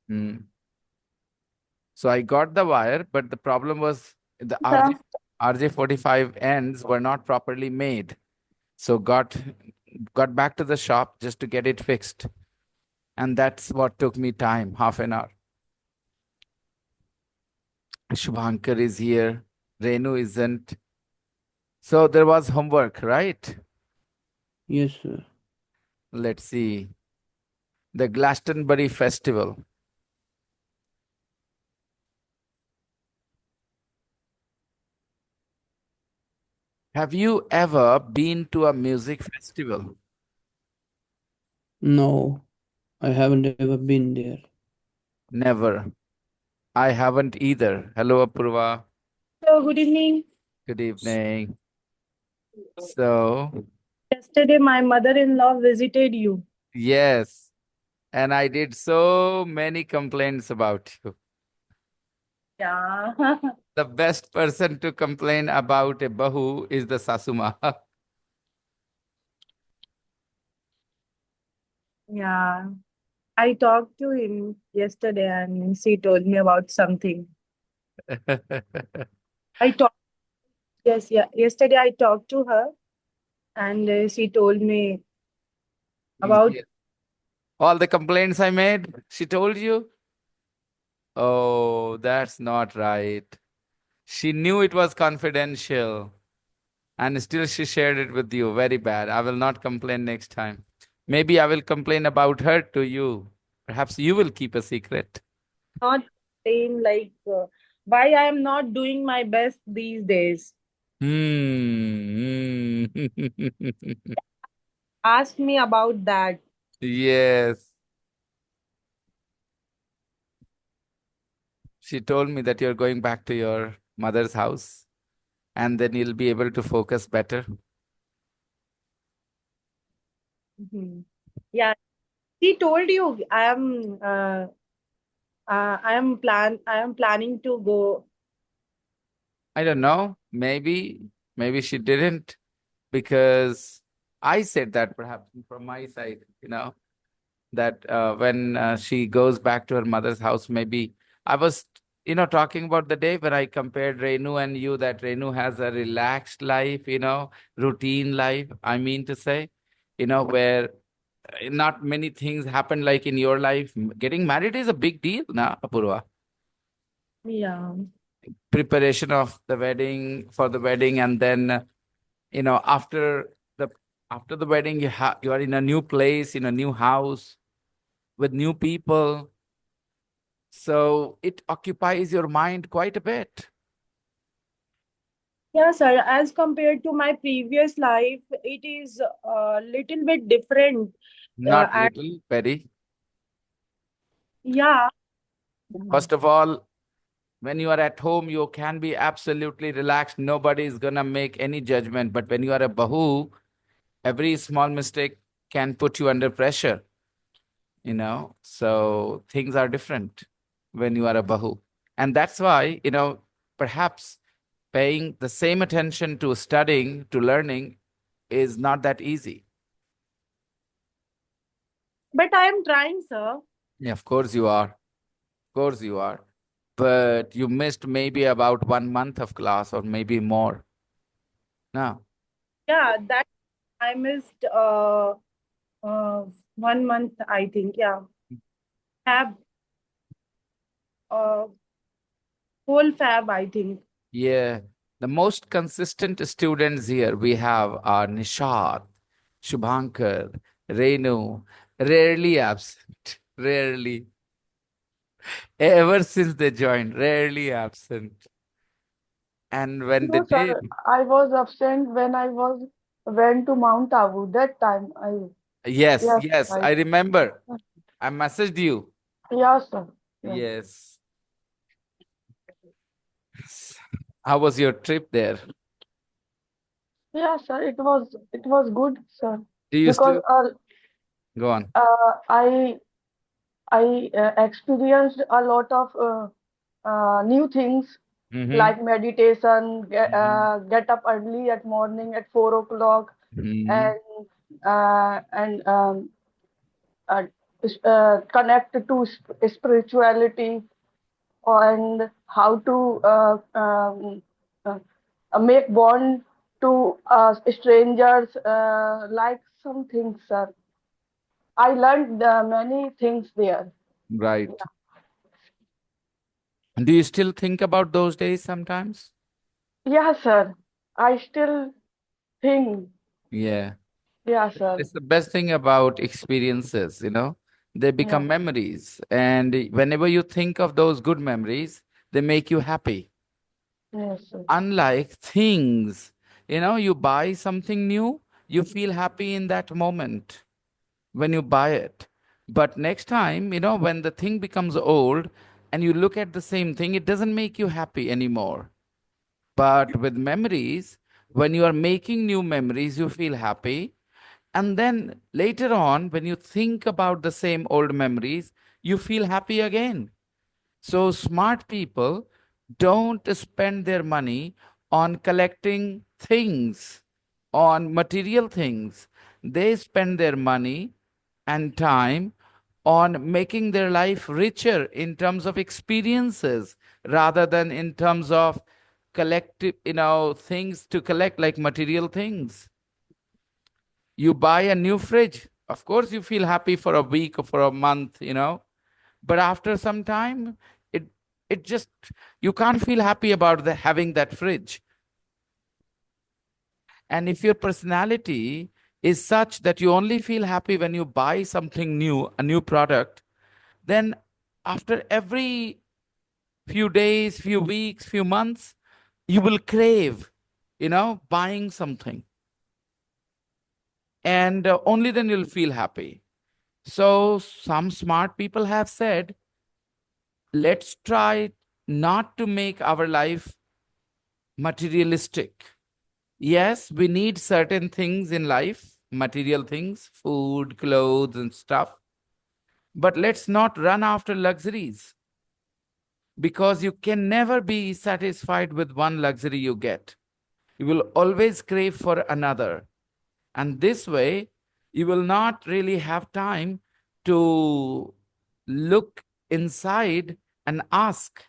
Hmm. So I got the wire, but the problem was the Sir, RJ45 ends were not properly made. So got back to the shop just to get it fixed. And that's what took me time, half an hour. Shubhankar is here. Renu isn't. So there was homework, right? Yes, sir. Let's see. The Glastonbury Festival. Have you ever been to a music festival? No, I haven't ever been there. Never. I haven't either. Hello, Apurva. so good evening. Good evening. So, Yesterday, my mother-in-law visited you. yes. And I did so many complaints about you. Yeah. The best person to complain about a Bahu is the Sasuma. Yeah. I talked to him yesterday and she told me about something. I talked, yes, yeah. Yesterday I talked to her and she told me about, Yeah. All the complaints I made, she told you? Oh, that's not right. She knew it was confidential and still she shared it with you. Very bad. I will not complain next time. Maybe I will complain about her to you. Perhaps you will keep a secret. not saying like why I am not doing my best these days. Hmm. Ask me about that. Yes. She told me that you're going back to your mother's house and then you'll be able to focus better. Mhm. Yeah, she told you I am planning to go. I don't know. Maybe she didn't because I said that perhaps from my side, that when she goes back to her mother's house, maybe I was, talking about the day when I compared Renu and you, that Renu has a relaxed life, routine life. I mean to say, where not many things happen like in your life. Getting married is a big deal, na, Apurva? Yeah. Preparation of the wedding for the wedding, and then the after the wedding, you are in a new place, in a new house with new people. So it occupies your mind quite a bit. Yeah, sir. As compared to my previous life, it is a little bit different. Not And little, very. yeah, First of all, when you are at home, you can be absolutely relaxed. Nobody is gonna make any judgment. But when you are a bahu, every small mistake can put you under pressure, So things are different when you are a bahu. And that's why, perhaps paying the same attention to studying, to learning is not that easy. but I am trying, sir. Yeah, of course you are. Of course you are. But you missed maybe about 1 month of class or maybe more. No. Yeah, that I missed uh 1 month, I think. Yeah, have uh whole fab, I think. Yeah. The most consistent students here we have are Nishad, Shubhankar, Renu, rarely absent. Rarely. Ever since they joined, rarely absent. And when they No, did, sir. I was absent when I was went to Mount Abu. That time I yes, yes, yes, I I remember. I messaged you. yes, sir. Yeah. Yes. How was your trip there? Yeah, sir. It was good, sir. Do you Because still go on? I experienced a lot of new things Mm-hmm. like meditation, Mm-hmm. get up early at morning at 4 o'clock, Mm-hmm. and and uh, connect to spirituality, and how to uh, make bond to strangers, like some things, sir. I learned many things there. Right. Do you still think about those days sometimes? Yeah, sir. I still think. Yeah. Yeah, sir. It's the best thing about experiences, they Yeah. become memories. And whenever you think of those good memories, they make you happy. Yes, sir. Unlike things, you buy something new, you feel happy in that moment when you buy it. But next time, when the thing becomes old and you look at the same thing, it doesn't make you happy anymore. But with memories, when you are making new memories, you feel happy. And then later on, when you think about the same old memories, you feel happy again. So smart people don't spend their money on collecting things, on material things. They spend their money and time on making their life richer in terms of experiences rather than in terms of collective, things to collect like material things. You buy a new fridge. Of course, you feel happy for a week or for a month, but after some time, it it just you can't feel happy about having that fridge. And if your personality is such that you only feel happy when you buy something new, a new product, then after every few days, few weeks, few months, you will crave, buying something. And only then you'll feel happy. So some smart people have said, let's try not to make our life materialistic. Yes, we need certain things in life, material things, food, clothes, and stuff. But let's not run after luxuries because you can never be satisfied with one luxury you get. You will always crave for another. And this way, you will not really have time to look inside and ask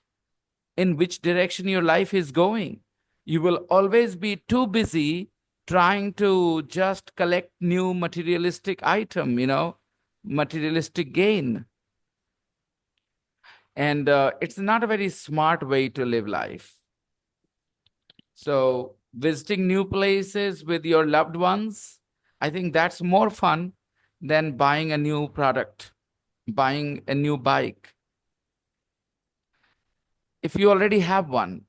in which direction your life is going. You will always be too busy trying to just collect new materialistic item, materialistic gain. And it's not a very smart way to live life. So visiting new places with your loved ones, I think that's more fun than buying a new product, buying a new bike. If you already have one,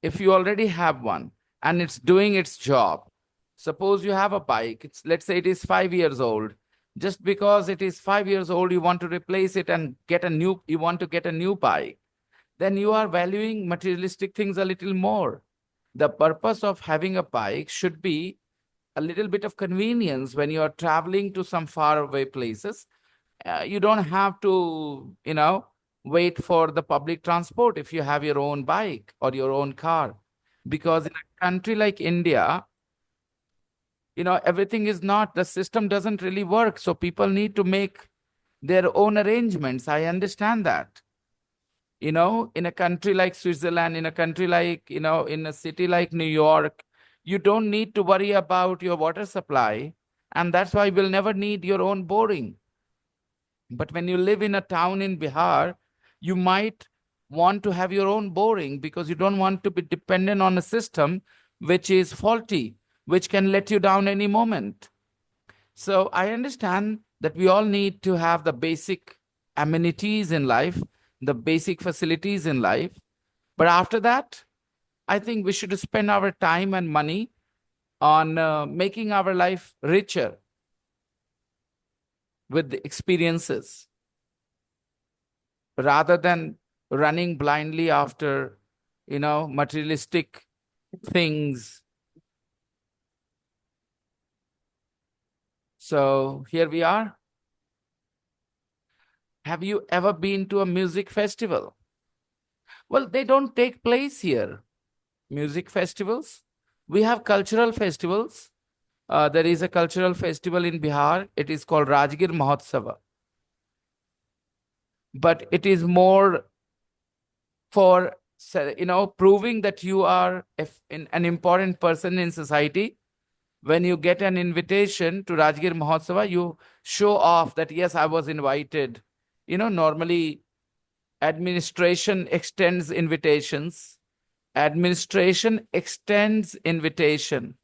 if you already have one and it's doing its job, suppose you have a bike, let's say it is 5 years old. Just because it is 5 years old, you want to replace it and you want to get a new bike, then you are valuing materialistic things a little more. The purpose of having a bike should be a little bit of convenience when you are traveling to some faraway places. You don't have to, wait for the public transport if you have your own bike or your own car. Because in a country like India, everything is not, the system doesn't really work. So people need to make their own arrangements. I understand that. In a country like Switzerland, in a country like, in a city like New York, you don't need to worry about your water supply. And that's why you'll never need your own boring. But when you live in a town in Bihar, you might want to have your own boring because you don't want to be dependent on a system which is faulty, which can let you down any moment. So I understand that we all need to have the basic amenities in life, the basic facilities in life. But after that, I think we should spend our time and money on making our life richer with the experiences rather than running blindly after, materialistic things. So here we are. Have you ever been to a music festival? Well, they don't take place here. Music festivals. We have cultural festivals. There is a cultural festival in Bihar. It is called Rajgir Mahotsava. but it is more for, proving that you are an important person in society. When you get an invitation to Rajgir Mahotsava, you show off that, yes, I was invited. Normally administration extends invitations. Administration extends invitation.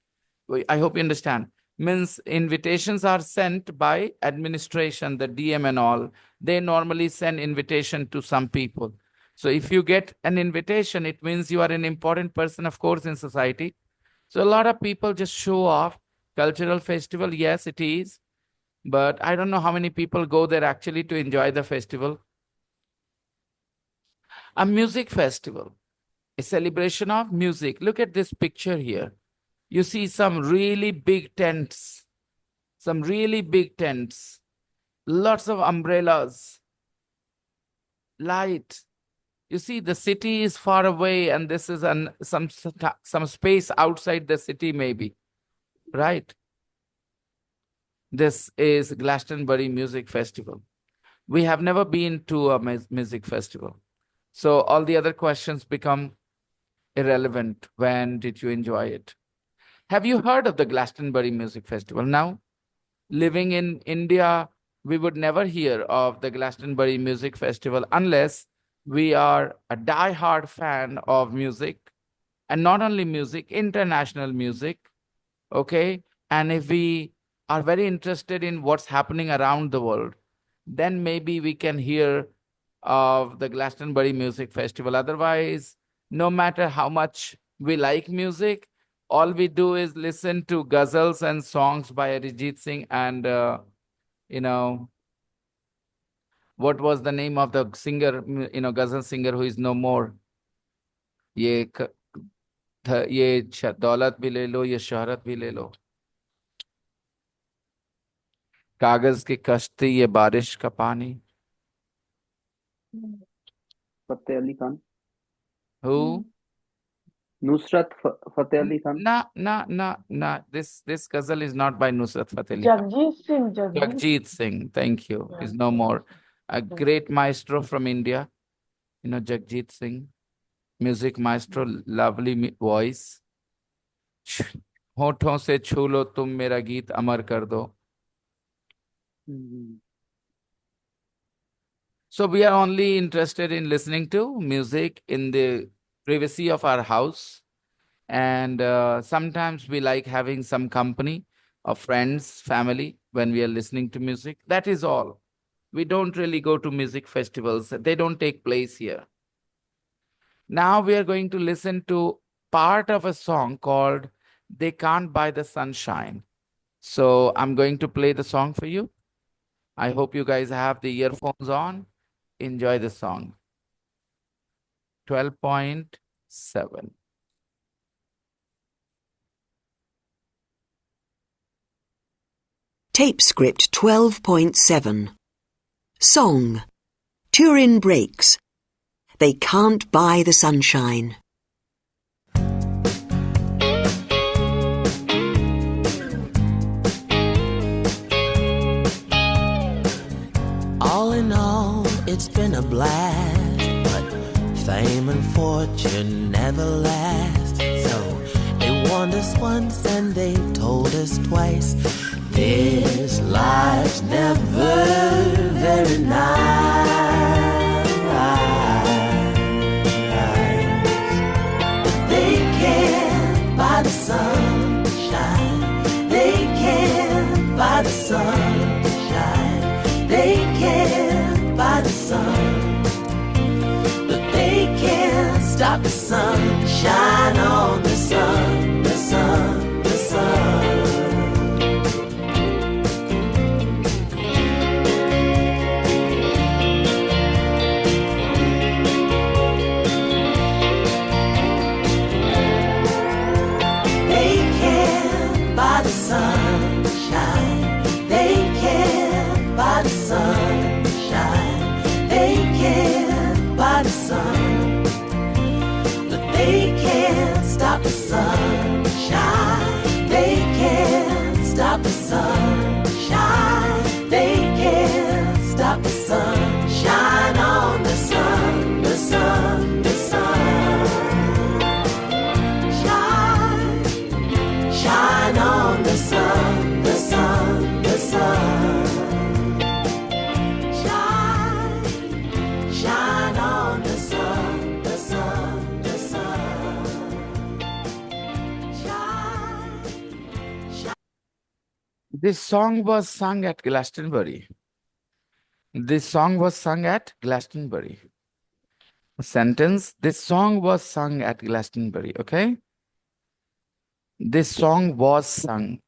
I hope you understand. Means invitations are sent by administration, the DM and all. They normally send invitation to some people. So if you get an invitation, it means you are an important person, of course, in society. So a lot of people just show off. Cultural festival, yes, it is. But I don't know how many people go there actually to enjoy the festival. A music festival, a celebration of music. Look at this picture here. You see some really big tents, lots of umbrellas, light. You see, the city is far away, and this is some space outside the city, maybe, right? This is Glastonbury Music Festival. We have never been to a music festival. So all the other questions become irrelevant. When did you enjoy it? Have you heard of the Glastonbury Music Festival? Now, living in India, we would never hear of the Glastonbury Music Festival unless we are a die-hard fan of music, and not only music, international music, okay? And if we are very interested in what's happening around the world, then maybe we can hear of the Glastonbury Music Festival. Otherwise, no matter how much we like music, all we do is listen to ghazals and songs by Arijit Singh and, what was the name of the singer, ghazal singer who is no more? ये दौलत भी ले लो, ये शोहरत भी ले लो, कागज की कश्ती, ये बारिश का पानी. Fateh Ali Khan. Who? Nusrat Fateh Ali Khan. No. This ghazal is not by Nusrat Fateh Ali Khan. Jagjit Singh, thank you, is no more. A great maestro from India, Jagjit Singh, music maestro, lovely voice. होठों से छू लो तुम मेरा गीत अमर कर दो. So we are only interested in listening to music in the privacy of our house. And sometimes we like having some company of friends, family, when we are listening to music. That is all. We don't really go to music festivals. They don't take place here. Now we are going to listen to part of a song called They Can't Buy the Sunshine. So I'm going to play the song for you. I hope you guys have the earphones on. Enjoy the song. 12.7. Tape script 12.7. Song. Turin breaks. They can't buy the sunshine. All in all, it's been a blast, but fame and fortune never last. So they warned us once and they told us twice. This life's never very nice. But they can't buy the sunshine. They can't buy the sunshine. They can't buy the sun. But they can't stop the sunshine on the sun, the sun, the sun. Sunshine, they can't buy the sunshine. They can't buy the sun, but they This song was sung at Glastonbury. This song was sung at Glastonbury. Sentence, this song was sung at Glastonbury, okay? This song was sung.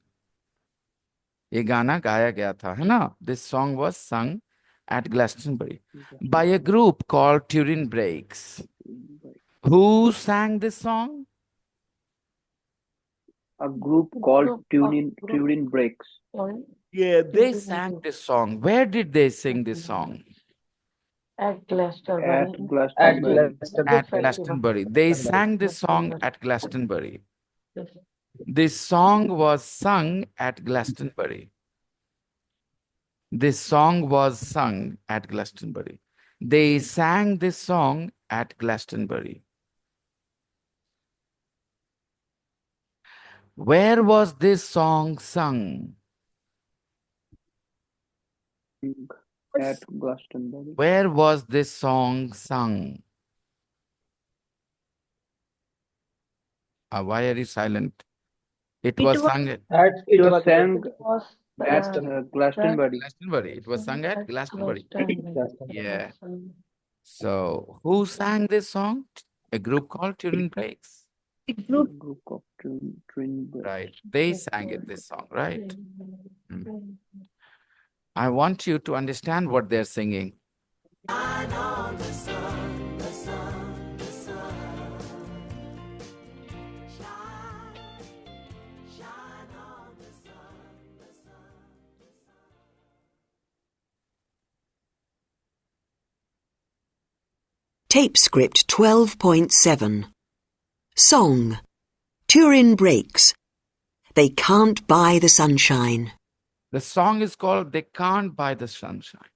ये गाना गाया गया था, है ना? This song was sung at Glastonbury by a group called Turin Breaks. Who sang this song? A group called Turin Breaks. Sorry. Yeah, they sang this song. Where did they sing this song? At Glastonbury. At At Glastonbury. Glastonbury. At Glastonbury. They sang this song at Glastonbury. Yes. This song was sung at Glastonbury. This song was sung at Glastonbury. They sang this song at Glastonbury. Where was this song sung? At Glastonbury. Where was this song sung? Why are you silent? It was sung at It was sang Was at Glastonbury. Glastonbury. It was sung at Glastonbury. Yeah. Glastonbury. So, who sang this song? A group called Turin Breaks. The group Group of Turin Breaks. Right. They sang it, this song, right? I want you to understand what they're singing. Shine on the sun, the sun, the sun. Shine, shine on the sun, the sun, the sun. Tape script 12.7. Song. Turin Breaks. They can't buy the sunshine. The song is called They Can't Buy the Sunshine.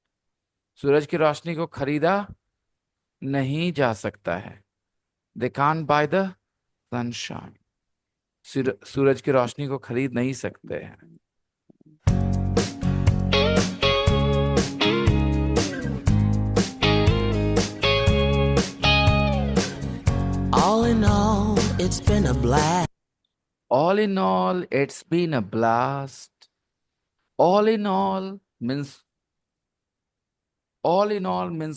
सूरज की रोशनी को खरीदा नहीं जा सकता है. They can't buy the sunshine. सूरज की रोशनी को खरीद नहीं सकते हैं. All in all, it's been a blast. All in all, it's been a blast. All in all means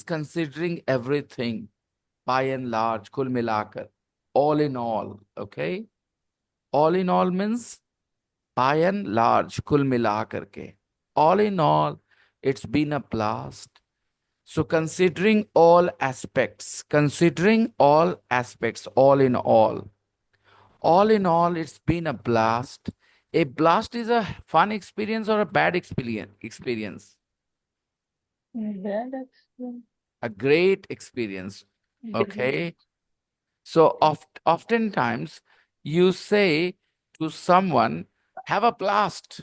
considering everything by and large, kul milakar. All in all, okay? All in all means by and large, kul milakar ke. All in all, it's been a blast. So considering all aspects, all in all. All in all, it's been a blast. A blast is a fun experience or a bad experience? Bad experience. A great experience. Okay. So oftentimes you say to someone, have a blast.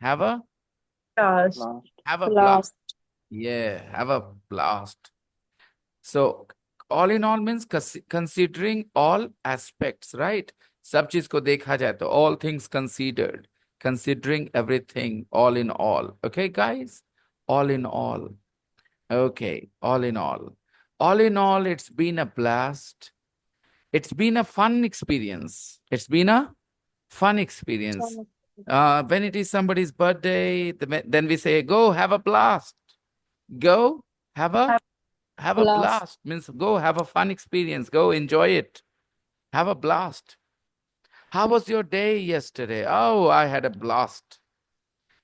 Have a blast. blast. Yeah, have a blast. So all in all means considering all aspects, right? सब चीज को देखा जाए तो all things considered, considering everything, all in all. Okay, guys? All in all. Okay, all in all. All in all, it's been a blast. It's been a fun experience. It's been a fun experience. When it is somebody's birthday, then we say, go have a blast. Go have a blast. Means go have a fun experience. Go enjoy it. Have a blast. How was your day yesterday? Oh, I had a blast.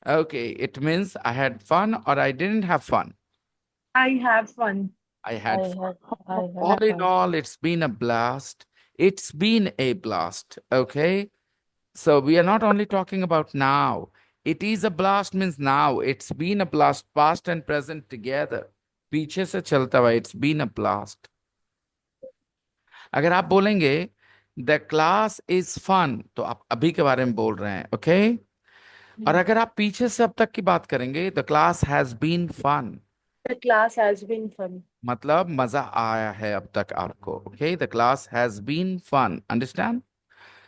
Okay, it means I had fun or I didn't have fun. I have fun. I had fun. I had All in fun. all, it's been a blast. It's been a blast. Okay. So we are not only talking about now. It is a blast means now. It's been a blast, past and present together. पीछे से चलता हुआ, it's been a blast. अगर आप बोलेंगे the class is fun, तो आप अभी के बारे में बोल रहे हैं, okay? और अगर आप पीछे से अब तक की बात करेंगे, the class has been fun. The class has been fun. मतलब मजा आया है अब तक आपको, okay? The class has been fun. Understand?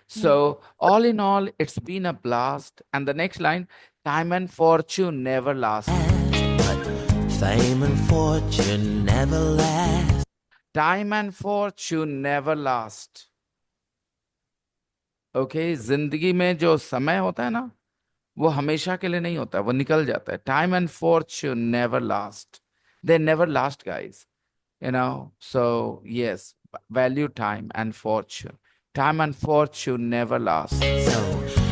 So, all in all, it's been a blast. And the next line, time and fortune never last. Fame and fortune never last. Time and fortune never last. Okay, जिंदगी में जो समय होता है ना, वो हमेशा के लिए नहीं होता, वो निकल जाता है. Time and fortune never last. They never last, guys. So yes, value time and fortune. Time and fortune never last. So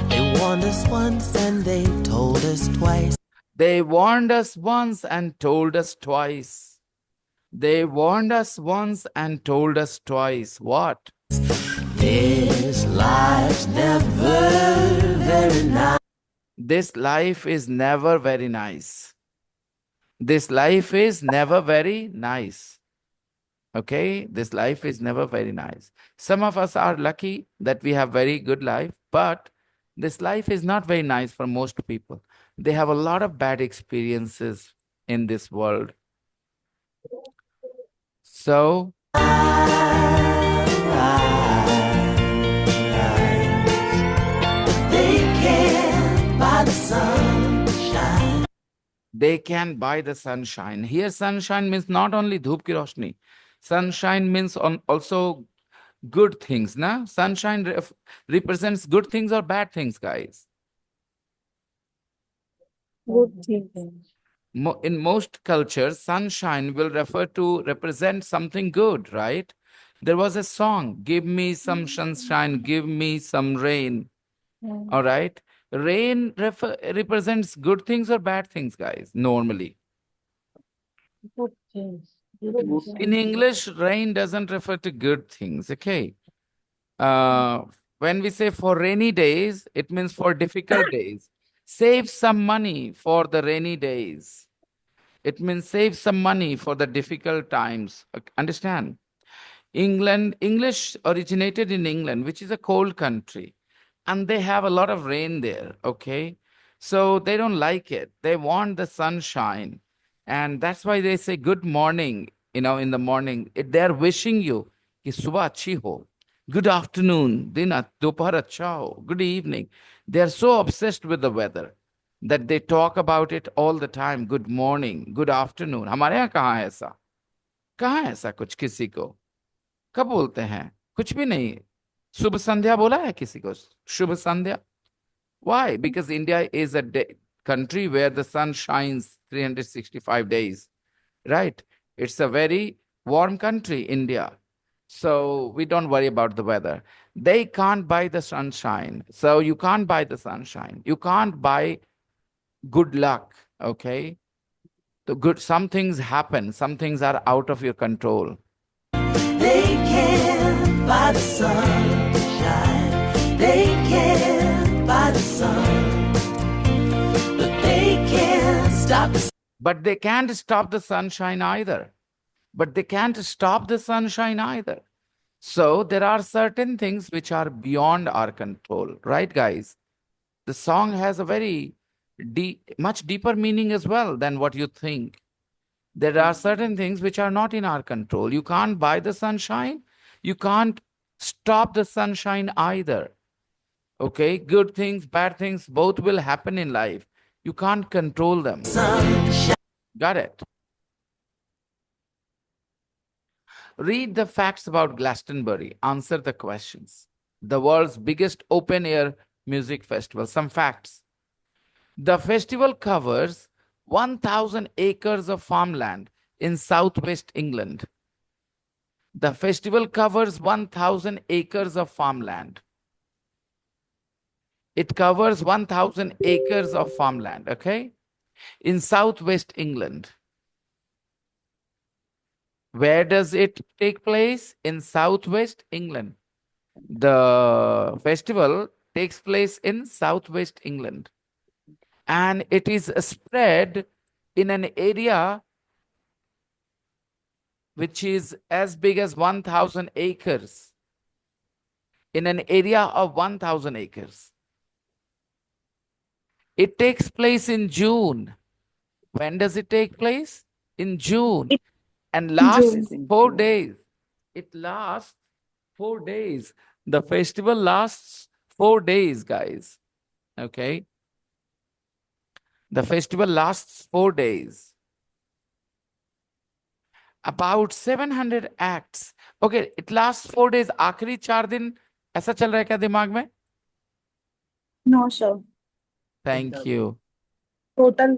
they warned us once and they told us twice. They warned us once and told us twice. They warned us once and told us twice. What? This life's never very nice. This life is never very nice. This life is never very nice. Okay? This life is never very nice. Some of us are lucky that we have very good life, but this life is not very nice for most people. They have a lot of bad experiences in this world. So, They can't buy the sunshine. they can buy the sunshine. Here, sunshine means not only dhoop ki roshni. Sunshine means also good things, na? Sunshine represents good things or bad things, guys. Good thing. In most cultures, sunshine will represent something good, right? There was a song, give me some sunshine, give me some rain. All right. Rain represents good things or bad things, guys, normally. Good things. In English, rain doesn't refer to good things, okay? When we say for rainy days, it means for difficult days. Save some money for the rainy days. It means save some money for the difficult times. Understand? English originated in England, which is a cold country, and they have a lot of rain there, okay? So they don't like it. They want the sunshine. And that's why they say good morning, in the morning. They're wishing you कि सुबह अच्छी हो. Good afternoon, दोपहर अच्छा हो. Good evening. They are so obsessed with the weather that they talk about it all the time. Good morning, good afternoon. हमारे यहाँ कहाँ है ऐसा? कहाँ है ऐसा कुछ किसी को? कब बोलते हैं? कुछ भी नहीं. शुभ संध्या बोला है किसी को? शुभ संध्या. Why? Because India is a country where the sun shines 365 days, right? It's a very warm country, India. So we don't worry about the weather. They can't buy the sunshine. So you can't buy the sunshine. You can't buy good luck, okay? Some things happen. Some things are out of your control. They can't buy the sunshine. They can't buy the sun. But they can't stop the But they can't stop the sunshine either. But they can't stop the sunshine either. So there are certain things which are beyond our control, right, guys? The song has a very much deeper meaning as well than what you think. There are certain things which are not in our control. You can't buy the sunshine. You can't stop the sunshine either. Okay, good things, bad things, both will happen in life. You can't control them. sunshine. Got it? Read the facts about Glastonbury. Answer the questions. The world's biggest open-air music festival. Some facts. The festival covers 1,000 acres of farmland in southwest England. The festival covers 1,000 acres of farmland. It covers 1,000 acres of farmland, okay? In southwest England. Where does it take place? In southwest England. The festival takes place in southwest England. And it is spread in an area which is as big as 1,000 acres. In an area of 1,000 acres. It takes place in June. When does it take place? In June. And lasts 4 days. It lasts 4 days. The festival lasts 4 days, guys. Okay. The festival lasts 4 days. About 700 acts. Okay, it lasts 4 days. आखिरी 4 दिन ऐसा चल रहा है क्या दिमाग में? No, sir. Thank you. Total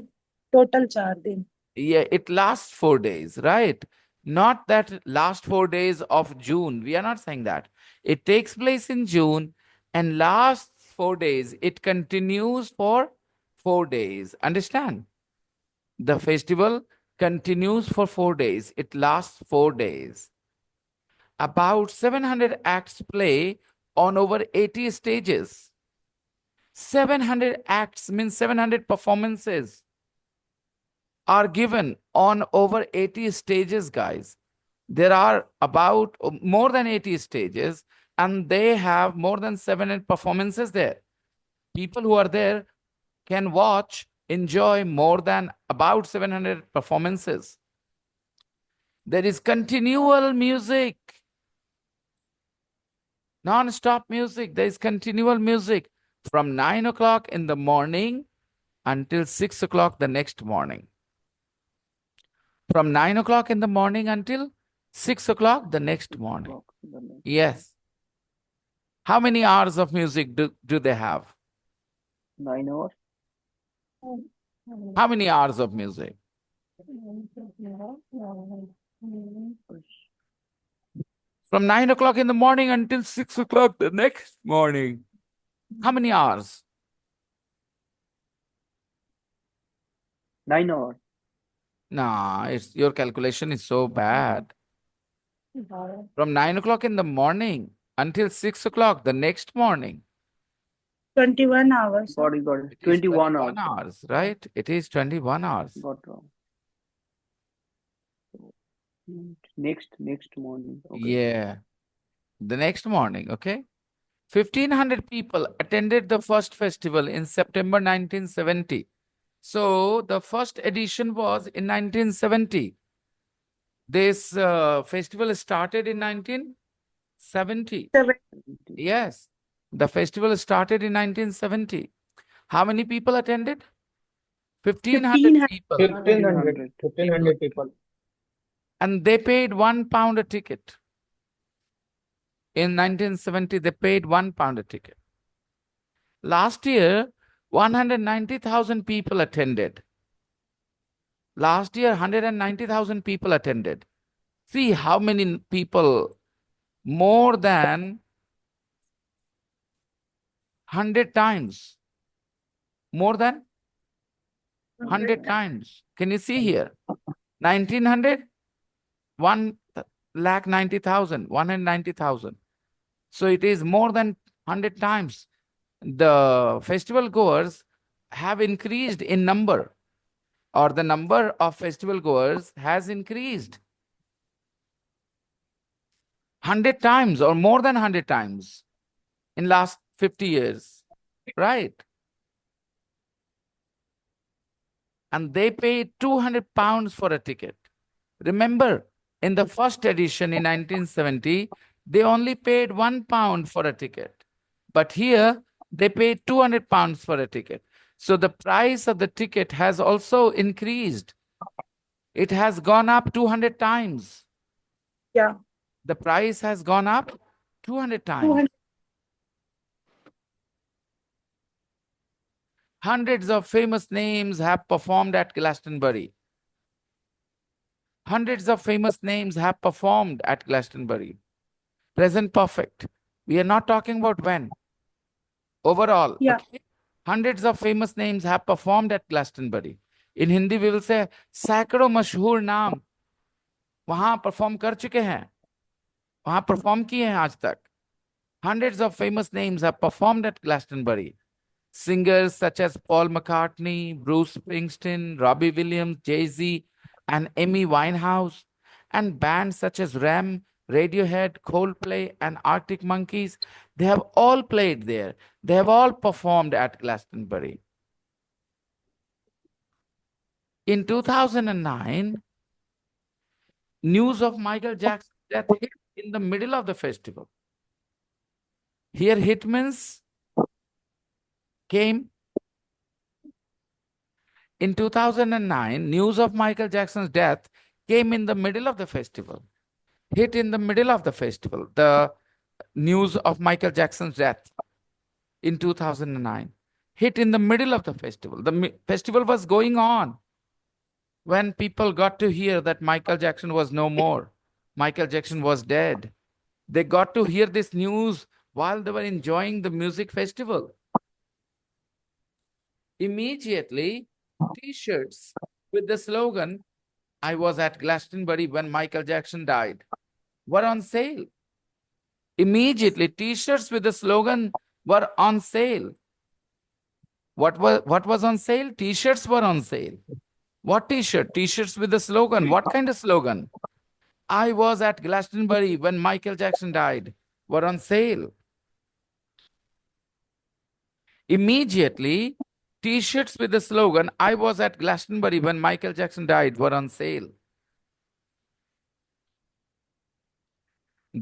total 4 दिन. Yeah, it lasts 4 days, right? Not that last 4 days of June. We are not saying that. It takes place in June and lasts 4 days. It continues for 4 days. Understand? The festival continues for 4 days. It lasts 4 days. About 700 acts play on over 80 stages. 700 acts means 700 performances are given on over 80 stages, guys. There are about more than 80 stages, and they have more than 700 performances there. People who are there can watch, enjoy more than about 700 performances. There is continual music, non-stop music. There is continual music from 9 o'clock in the morning until 6 o'clock the next morning. From 9 o'clock in the morning until 6 o'clock the next morning. Yes. How many hours of music do they have? 9 hours. How many hours of music? From 9 o'clock in the morning until 6 o'clock the next morning. How many hours? 9 hours. Nah, your calculation is so bad. From 9 o'clock in the morning until 6 o'clock the next morning. 21 hours. Got it. It is 21 hours. hours, right? It is 21 hours. Got wrong. Next morning. Okay. Yeah. The next morning, okay? 1,500 people attended the first festival in September 1970. So the first edition was in 1970. This festival started in 1970. 7. Yes, the festival started in 1970. How many people attended? 1,500 people. 1,500 people. And they paid £1 a ticket. In 1970, they paid £1 a ticket. Last year, 190,000 people attended. Last year, 190,000 people attended. See how many people, more than 100 times. More than 100 times. Can you see here? 1900, 1,90,000, 190,000. So it is more than 100 times. The festival goers have increased in number, or the number of festival goers has increased 100 times or more than 100 times in last 50 years, right? And they paid £200 for a ticket. Remember, in the first edition in 1970, they only paid £1 for a ticket. But here, they paid £200 for a ticket. So the price of the ticket has also increased. It has gone up 200 times. Yeah. The price has gone up 200 times. 200. Hundreds of famous names have performed at Glastonbury. Hundreds of famous names have performed at Glastonbury. Present perfect. We are not talking about when. Overall, Yeah. okay? Hundreds of famous names have performed at Glastonbury. In Hindi, we will say, सैकड़ों मशहूर नाम वहां perform कर चुके हैं, वहां perform किए हैं आज तक. Hundreds of famous names have performed at Glastonbury. Singers such as Paul McCartney, Bruce Springsteen, Robbie Williams, Jay-Z, and Amy Winehouse, and bands such as Rem, Radiohead, Coldplay, and Arctic Monkeys, they have all played there. They have all performed at Glastonbury. In 2009, news of Michael Jackson's death hit in the middle of the festival. Here, hitmans came. In 2009, news of Michael Jackson's death came in the middle of the festival. Hit in the middle of the festival, the news of Michael Jackson's death in 2009. hit in the middle of the festival. The festival was going on when people got to hear that Michael Jackson was no more. Michael Jackson was dead. They got to hear this news while they were enjoying the music festival. Immediately, T-shirts with the slogan, "I was at Glastonbury when Michael Jackson died," were on sale. Immediately, T-shirts with the slogan were on sale. What was on sale? T-shirts were on sale. What T-shirt? T-shirts with the slogan. What kind of slogan? "I was at Glastonbury when Michael Jackson died," were on sale. Immediately, T-shirts with the slogan, "I was at Glastonbury when Michael Jackson died," were on sale.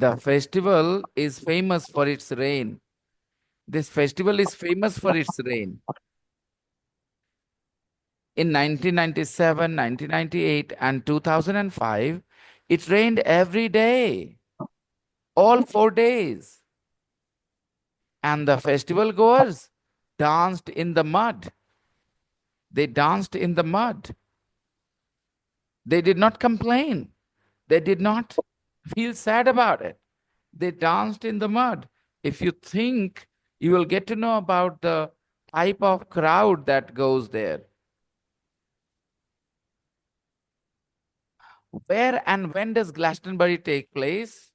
The festival is famous for its rain. This festival is famous for its rain. In 1997, 1998, and 2005, it rained every day, all 4 days. And the festival goers danced in the mud. They danced in the mud. They did not complain. They did not feel sad about it. They danced in the mud. If you think, you will get to know about the type of crowd that goes there. Where and when does Glastonbury take place?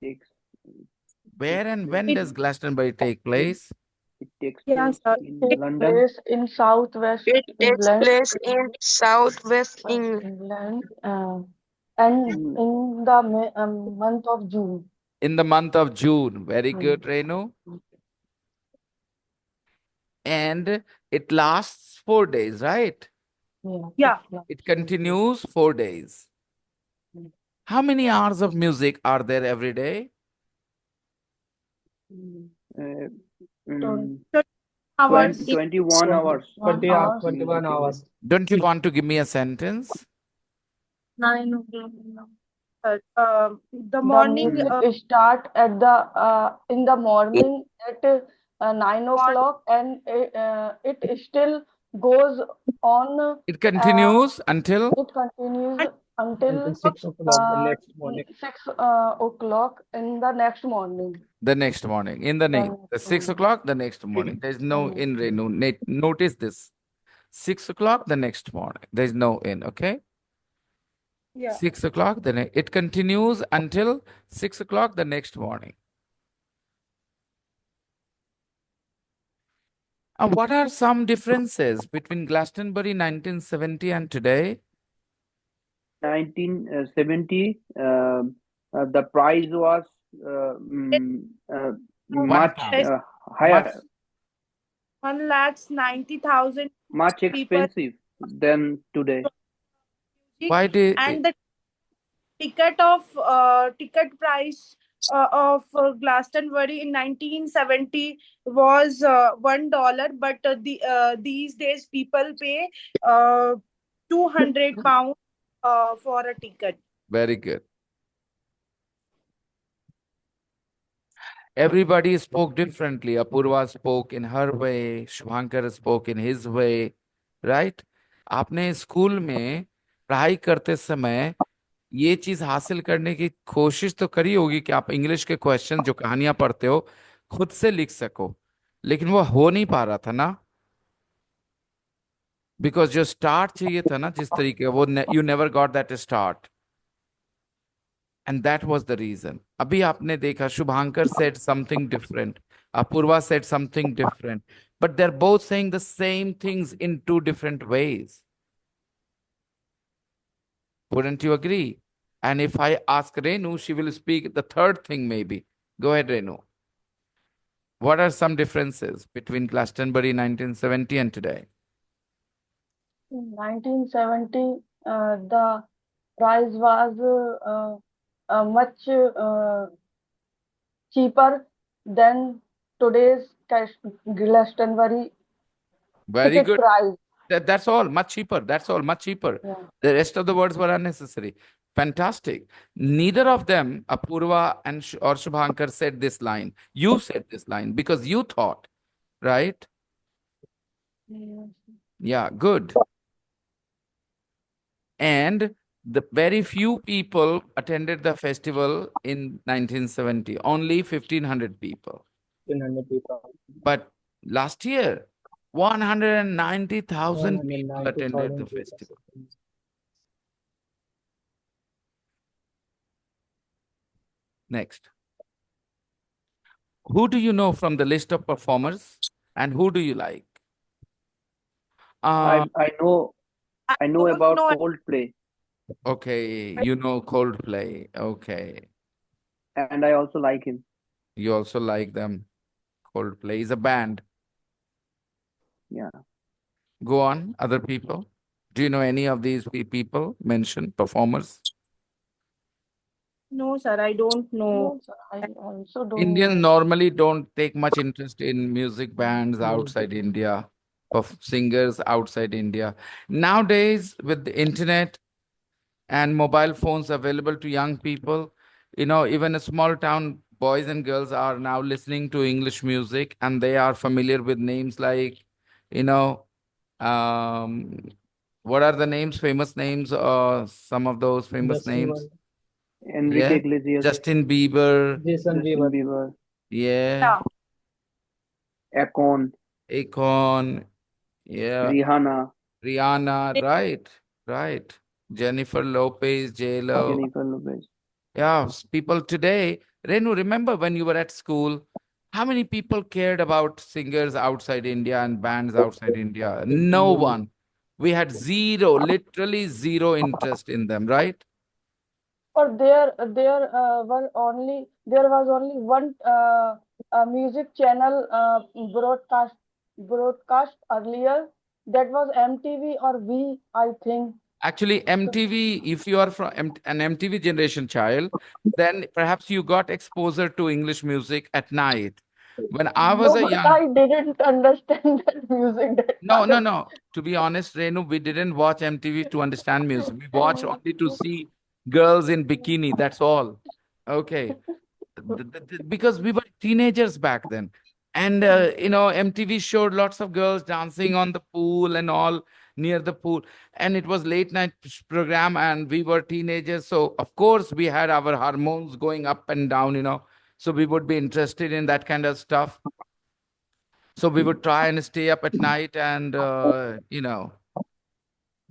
Takes Where and when It, does Glastonbury take place? it takes yeah, place sir. in Takes London. place in southwest It takes England, place in southwest England England, and Mm, in the month of June. In the month of June. Very good, Renu. And it lasts 4 days, right? Yeah. It continues 4 days. How many hours of music are there every day? uh, Twen- mm, Hours. 21 hours. 20 hours, 21 Music every hours. Don't you want to give me a sentence? 9 o'clock. The morning, music start at in the morning at 9 o'clock, and it still goes on. It continues until It continues Until until 6 o'clock the next morning. 6 o'clock in the next morning. the next morning. In the name. The 6 morning. o'clock, the next morning. There's no in, Renu. Notice this. 6 o'clock the next morning. There's no in, okay? yeah. 6 o'clock, then it continues until 6 o'clock the next morning. What are some differences between Glastonbury 1970 and today? 1970, the price was much £1. higher, Much, 1,90,000 much people expensive than today. why did and the ticket price of Glastonbury in 1970 was $1, but these days people pay £200 for a ticket. very good. Everybody spoke differently. Apurva spoke in her way, Shubhankar spoke in his way, right? आपने school में पढ़ाई करते समय ये चीज हासिल करने की कोशिश तो करी होगी कि आप इंग्लिश के क्वेश्चन जो कहानियां पढ़ते हो खुद से लिख सको, लेकिन वो हो नहीं पा रहा था ना, बिकॉज जो स्टार्ट चाहिए था ना जिस तरीके का वो you never got that start, and that was the reason. अभी आपने देखा Shubhankar said something different, Apoorva said something different, but they are both saying the same things in two different ways. Wouldn't you agree? And if I ask Renu, she will speak the third thing maybe. Go ahead, Renu. What are some differences between Glastonbury 1970 and today? In 1970, the price was much cheaper than today's Glastonbury Very ticket good. price. That's all. Much cheaper. That's all. Much cheaper. Yeah. The rest of the words were unnecessary. Fantastic. Neither of them, Apurva and or Shubhankar, said this line. You said this line because you thought, right? Yes. Yeah, good. And the very few people attended the festival in 1970, only 1,500 people. 1,500 people. But last year, 190,000 people attended 190,000 the people. festival. Next. Who do you know from the list of performers and who do you like? I Uh, I know I I know don't about know. Coldplay, okay, you know Coldplay. Okay. and I also like him. You also like them. Coldplay is a band. Yeah. Go on, other people. Do you know any of these people mentioned, performers? No, sir, I don't know. No, sir, I also don't Indians know. normally don't take much interest in music bands Mm. outside India, of singers outside India. Nowadays, with the internet and mobile phones available to young people, even a small town boys and girls are now listening to English music and they are familiar with names like, you know, um, what are the names, famous names, some of those famous Justin names? Bieber. Enrique Yeah. Iglesias, Justin Bieber. Jason Justin Bieber. Bieber, Yeah. Yeah. Akon, Akon. Yeah. Rihanna, Rihanna. Right. Right. Jennifer Lopez, J-Lo. Jennifer Lopez. Yeah. People today. Renu, remember when you were at school? How many people cared about singers outside India and bands outside India? No one. We had zero, literally zero interest in them, right? Or there was only one music channel broadcast earlier. That was MTV or V, I think. Actually, MTV, if you are from an MTV generation child, then perhaps you got exposure to English music at night. When I was No, a but young, I didn't understand that music that no, no, time. no. To be honest, Renu, we didn't watch MTV to understand music. We watched only to see girls in bikini. That's all. Okay. Because we were teenagers back then. And, MTV showed lots of girls dancing on the pool and all near the pool. And it was late night program and we were teenagers. So, of course, we had our hormones going up and down. So we would be interested in that kind of stuff. So we would try and stay up at night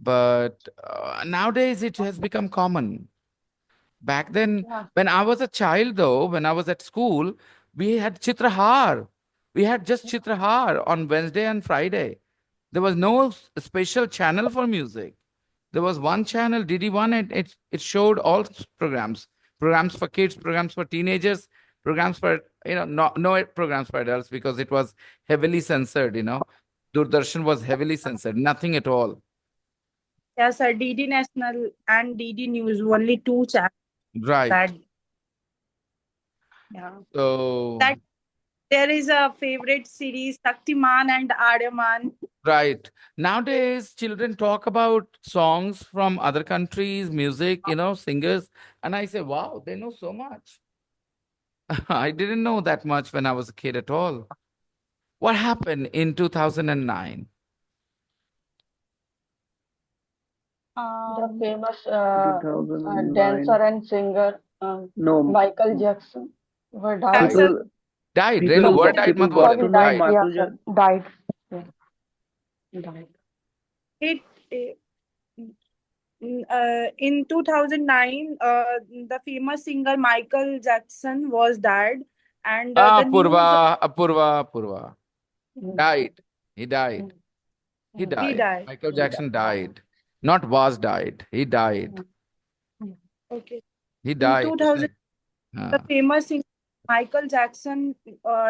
but nowadays it has become common. Back then, Yeah. when I was a child, though, when I was at school, we had Chitrahar. We had just Chitrahar on Wednesday and Friday. There was no special channel for music. There was one channel, DD1, and it showed all programs for kids, programs for teenagers, programs for, no programs for adults because it was heavily censored. Doordarshan was heavily censored, nothing at all. Yes, sir. DD National and DD News, only two channels. Right. That, yeah. So, That there is a favorite series, Shaktiman and Aryaman. right. Nowadays, children talk about songs from other countries, music, singers. And I say, wow, they know so much. I didn't know that much when I was a kid at all. What happened in 2009? The Um, famous dancer 2009. and singer No, Michael Jackson were died. Died. Jackson. Died. Renu, people what got died? people Mat got bole? to Sorry, know died. Died. Yeah, Michael sir, Jackson. died. Yeah, died. It in 2009, the famous singer Michael Jackson was died, and the news Apurva. Mm, Died. He died. mm, He mm, he died. died. Michael Jackson died. Not was died. He died. mm, mm. Okay. He In died, isn't 2000, it? the Ah. famous singer Michael Jackson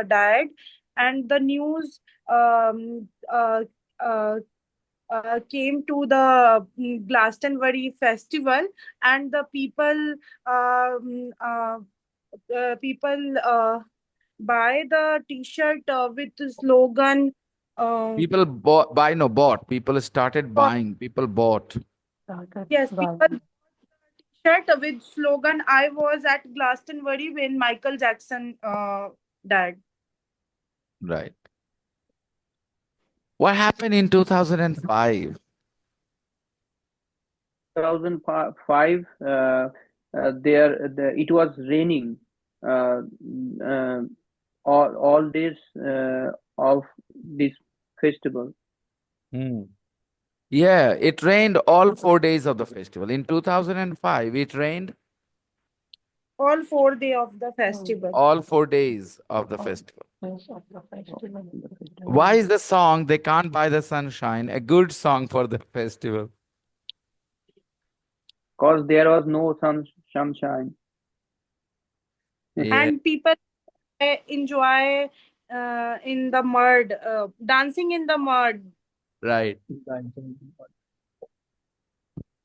died, and the news um, uh, uh, came to the Glastonbury festival, and the um, uh, people buy the T-shirt with the slogan. Uh, People bought. People started for- buying. People bought. Started yes, people buying. Shirt with slogan "I was at Glastonbury when Michael Jackson died." Right. What happened in 2005? 2005, it was raining uh, uh, all days of this festival. Hmm. Yeah, it rained all 4 days of the festival. In 2005, it rained All 4 days of the festival. all 4 days of the festival. Yes, of the Oh, festival. the festival. Why is the song They Can't Buy the Sunshine a good song for the festival? Because there was no sunshine. Yeah, And people enjoy in the mud, dancing in the mud. right.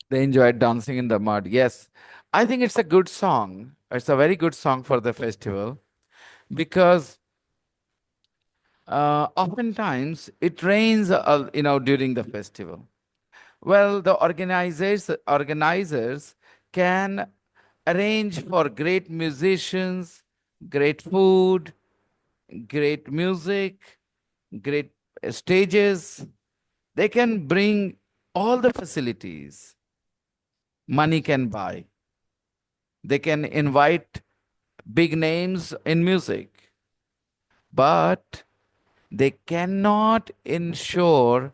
They enjoyed dancing in the mud. Yes, I think it's a good song. It's a very good song for the festival because oftentimes it rains, during the festival. Well, the organizers can arrange for great musicians, great food, great music, great stages. They can bring all the facilities money can buy. They can invite big names in music, but they cannot ensure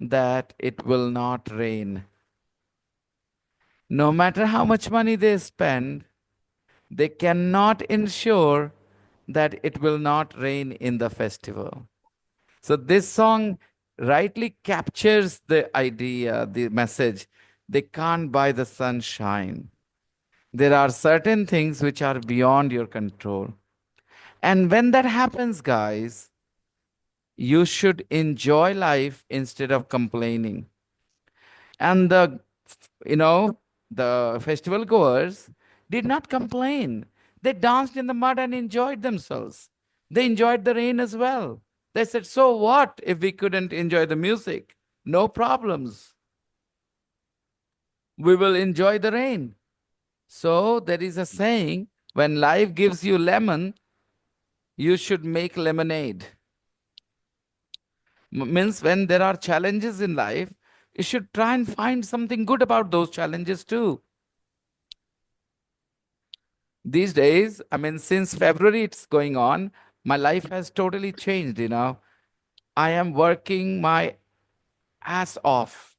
that it will not rain. No matter how much money they spend, they cannot ensure that it will not rain in the festival. So, this song rightly captures the idea, the message. They can't buy the sunshine. There are certain things which are beyond your control. And when that happens, guys, you should enjoy life instead of complaining. And you know, the festival goers did not complain. They danced in the mud and enjoyed themselves. They enjoyed the rain as well. They said, so what if we couldn't enjoy the music? No problems. We will enjoy the rain. So there is a saying, when life gives you lemon, you should make lemonade. Means when there are challenges in life, you should try and find something good about those challenges too. These days, I mean, since February it's going on, my life has totally changed. I am working my ass off,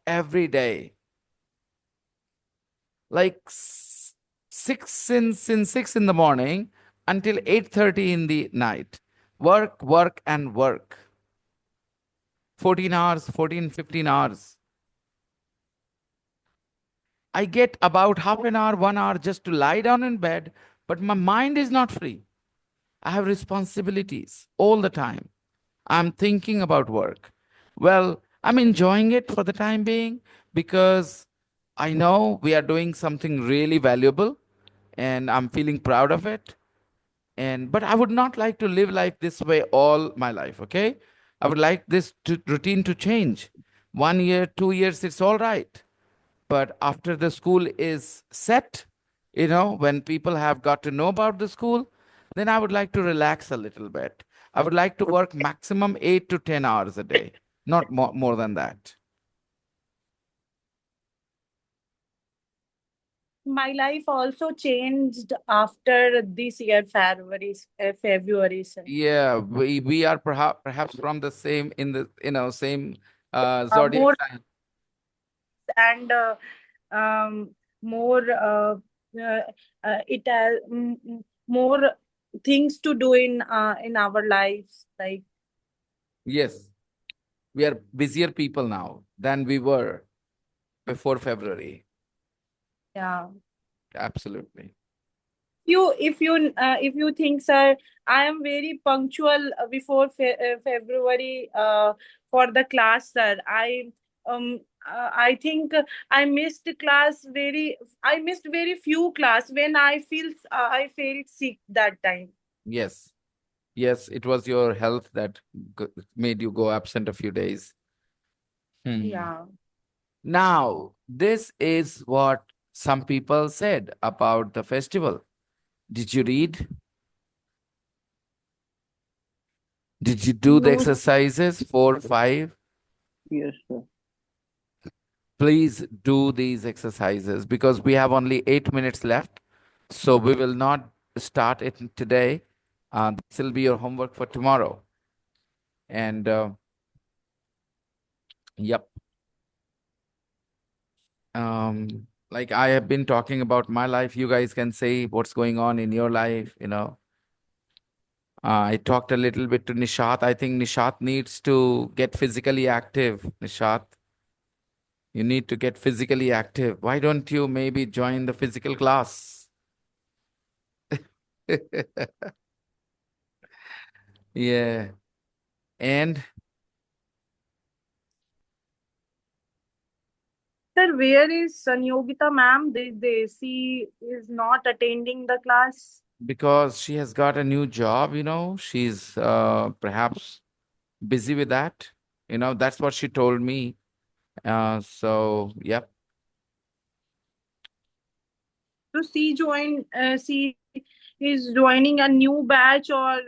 every day. Like since 6 in the morning until 8:30 in the night. Work, work, and work. 14 hours, 14, 15 hours. I get about half an hour, 1 hour just to lie down in bed, but my mind is not free. I have responsibilities all the time. I'm thinking about work. Well, I'm enjoying it for the time being because I know we are doing something really valuable and I'm feeling proud of it. And but I would not like to live life this way all my life, okay? I would like routine to change. 1 year, 2 years, it's all right. But after the school is set, when people have got to know about the school, then I would like to relax a little bit. I would like to work maximum 8 to 10 hours a day, not more than that. My life also changed after this year, February, sir. Yeah, we are perhaps from the same in the same zodiac More sign. and more uh, it has more things to do in our lives, like Yes, we are busier people now than we were before February. yeah. Absolutely. If you think, sir, I am very punctual before February for the class, sir. I think I missed very few class when I felt sick that time. Yes. Yes, it was your health that made you go absent a few days. Hmm. Yeah. Now, this is what some people said about the festival. Did you read? Did you do the No, exercises 4, 5? Yes, sir. Please do these exercises because we have only 8 minutes left. So we will not start it today. This will be your homework for tomorrow. And yep. Like I have been talking about my life. You guys can say what's going on in your life, you know. I talked a little bit to Nishat. I think Nishat needs to get physically active. Nishat, you need to get physically active. Why don't you maybe join the physical class? Yeah. And sir, where is Sanyogita ma'am? She is not attending the class. because she has got a new job, you know, she's perhaps busy with that. You know, that's what she told me. So, yep. So she is joining a new batch, or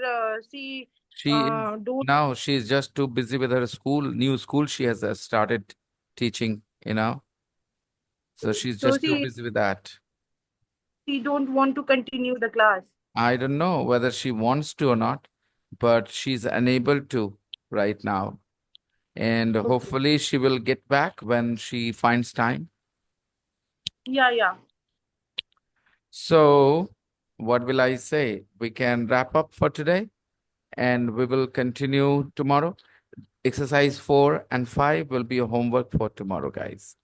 she She is don't. now she's just too busy with her school, new school she has started teaching, you know. So she's So just too busy with that. she don't want to continue the class. I don't know whether she wants to or not, but she's unable to right now. And Okay. hopefully she will get back when she finds time. Yeah, yeah. So, what will I say? We can wrap up for today and we will continue tomorrow. Exercise 4 and 5 will be your homework for tomorrow, guys.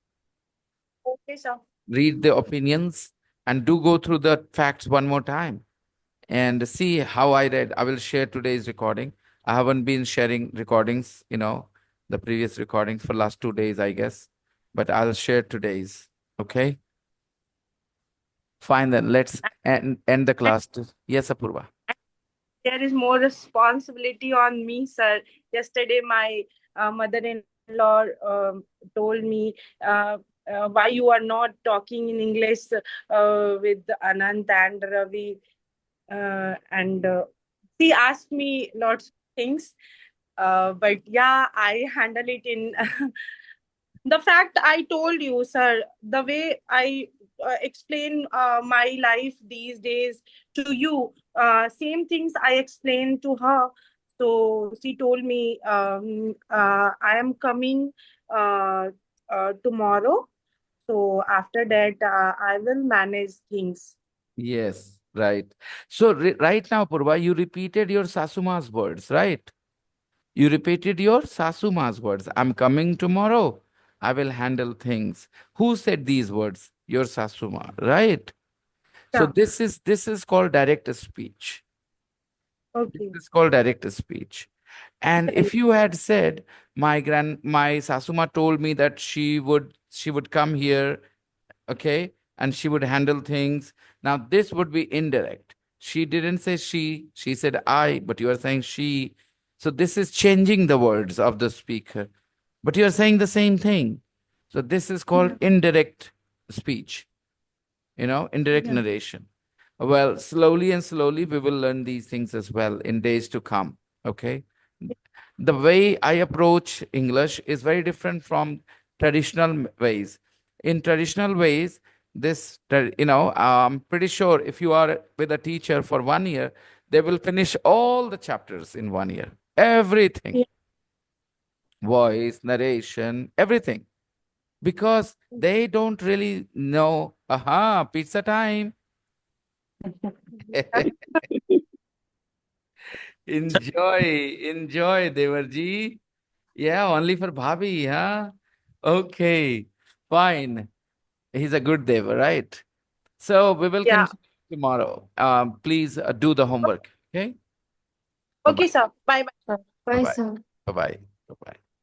Okay, sir. Read the opinions and do go through the facts one more time and see how I read. I will share today's recording. I haven't been sharing recordings, you know, the previous recordings for last 2 days, I guess, but I'll share today's. Okay. Fine then. Let's end the And class. Yes, Apurva. there is more responsibility on me, sir. Yesterday, my mother-in-law told me, why you are not talking in English with Anant and Ravi, and she asked me lots of things. But yeah, I handle it in the fact I told you, sir, the way I explain my life these days to you, same things I explained to her. So she told me, I am coming uh, tomorrow. So after that, I will manage things. Yes, right. So right now, Purva, you repeated your Sasuma's words, right? You repeated your Sasuma's words. I'm coming tomorrow. I will handle things. Who said these words? Your Sasuma, right? So Yeah. this is called direct speech. This Okay. is called direct speech. And Very. if you had said, my Sasuma told me that she would come here, okay, and she would handle things. Now this would be indirect. She didn't say she said I, but you are saying she. So this is changing the words of the speaker, but you are saying the same thing. So this is called Yeah. indirect speech, you know, indirect Yeah. narration. Well, slowly and slowly, we will learn these things as well in days to come. Okay. The way I approach English is very different from traditional ways. In traditional ways, I'm pretty sure if you are with a teacher for 1 year, they will finish all the chapters in 1 year. Everything, Yeah. voice, narration, everything, because they don't really know, aha, pizza time. Enjoy, Devarji. Yeah, only for Bhabhi, huh? Okay, fine. He's a good Deva, right? So we will Yeah. continue tomorrow. Please do the homework. Okay. Bye Okay, bye. sir. Bye bye. Bye Bye, bye. sir. Bye bye. Bye bye.